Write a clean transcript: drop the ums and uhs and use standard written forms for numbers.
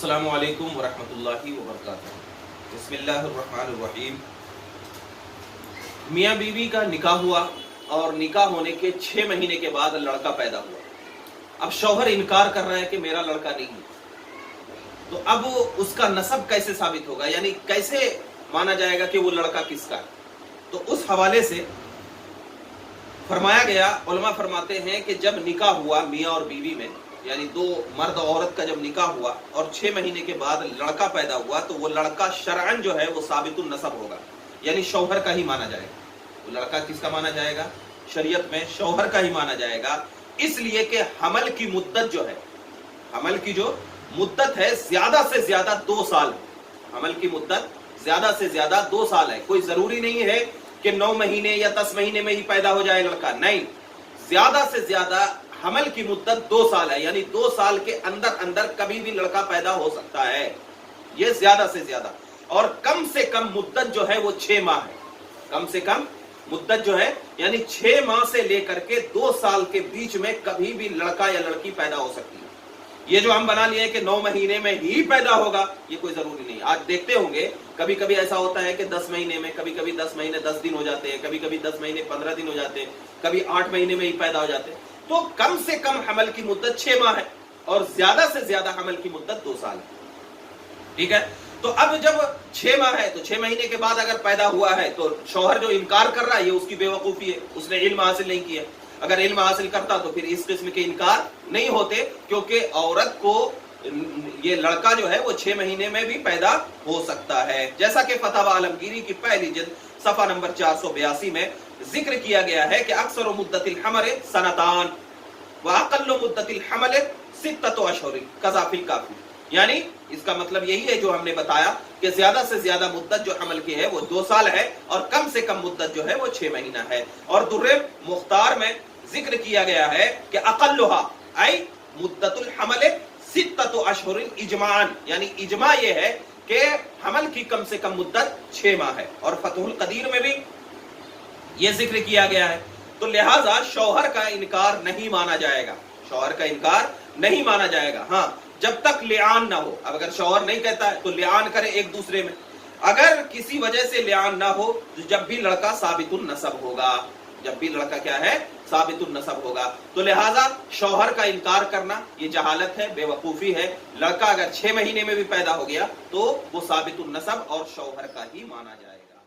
अस्सलामु अलैकुम वरहमतुल्लाहि वबरकातुहू। बिस्मिल्लाहिर्रहमानिर्रहीम। मियाँ बीवी का निकाह हुआ और निकाह होने के 6 महीने के बाद लड़का पैदा हुआ। अब शौहर इनकार कर रहा है कि मेरा लड़का नहीं है, तो अब उसका नसब कैसे साबित होगा, यानी कैसे माना जाएगा कि वो लड़का किसका है। तो उस हवाले से फरमाया गया, उलमा फरमाते हैं कि जब निकाह हुआ मियाँ और बीवी में, यानी दो मर्द औरत का जब निकाह हुआ और 6 महीने के बाद लड़का पैदा हुआ, तो वो लड़का शरअन जो है वो साबितुन नसब होगा, यानी शौहर का ही माना जाएगा। वो लड़का किसका माना जाएगा? शरीयत में शौहर का ही माना जाएगा, इसलिए कि हमल की मुद्दत जो है, हमल की जो मुद्दत है ज्यादा से ज्यादा 2 साल है। हमल की मुद्दत ज्यादा से ज्यादा 2 साल है। कोई जरूरी नहीं है कि 9 महीने या 10 महीने में ही पैदा हो जाए लड़का, नहीं, ज्यादा से ज्यादा हमल की मुद्दत 2 साल है, यानी 2 साल के अंदर अंदर कभी भी लड़का पैदा हो सकता है, ये ज्यादा से ज्यादा। और कम से कम मुद्दत जो है वो 6 माह है। कम से कम मुद्दत जो है यानी 6 माह से लेकर के 2 साल के बीच में कभी भी लड़का या लड़की पैदा हो सकती है। ये जो हम बना लिए कि 9 महीने में ही पैदा होगा, ये कोई जरूरी नहीं। आज देखते होंगे कभी कभी ऐसा होता है कि 10 महीने में, कभी कभी 10 महीने 10 दिन हो जाते हैं, कभी कभी 10 महीने 15 दिन हो जाते हैं, कभी 8 महीने में ही पैदा हो जाते हैं। तो कम से कम हमल की मुद्दत 6 माह है और ज्यादा से ज्यादा हमल की मुद्दत 2 साल है। ठीक है, तो अब जब 6 माह है तो 6 महीने के बाद अगर पैदा हुआ है तो शौहर जो इनकार कर रहा है ये उसकी बेवकूफी है, उसने इल्म हासिल नहीं किया। अगर इल्म हासिल करता तो फिर इस किस्म के इनकार नहीं होते, क्योंकि औरत को ये लड़का जो है वो 6 महीने में भी पैदा हो सकता है। जैसा कि फतवा आलमगीरी की पहली जिल्द सफा नंबर 482 में जिक्र किया गया है कि अक्सर मुद्दतिल हमल सनतान व अक़ल्लु मुद्दतिल हमल 6 अशहुर कज़ा फिल काफी, यानी इसका मतलब यही है जो हमने बताया कि ज्यादा से ज्यादा मुद्दत जो हमल की है वो 2 साल है और कम से कम मुद्दत जो है वो 6 महीना है। और दुर्रे मुख्तार में जिक्र किया गया है कि अक़ल्लुहा आई मुद्दतुल हमल 6 अशहुर इजमान, यानी इजमा ये है कि हमल की कम से कम मुद्दत 6 माह है। और फतहुल कदीर में भी ये जिक्र किया गया है। तो लिहाजा शौहर का इनकार नहीं माना जाएगा, शौहर का इनकार नहीं माना जाएगा। हाँ, जब तक लिआन ना हो। अब अगर शौहर नहीं कहता है तो लिआन करे एक दूसरे में। अगर किसी वजह से लिआन ना हो तो जब भी लड़का साबितुन नसब होगा, जब भी लड़का क्या है, साबितुन नसब होगा। तो लिहाजा शौहर का इनकार करना ये जहालत है, बेवकूफी है। लड़का अगर 6 महीने में भी पैदा हो गया तो वो साबितुन नसब और शौहर का ही माना जाएगा।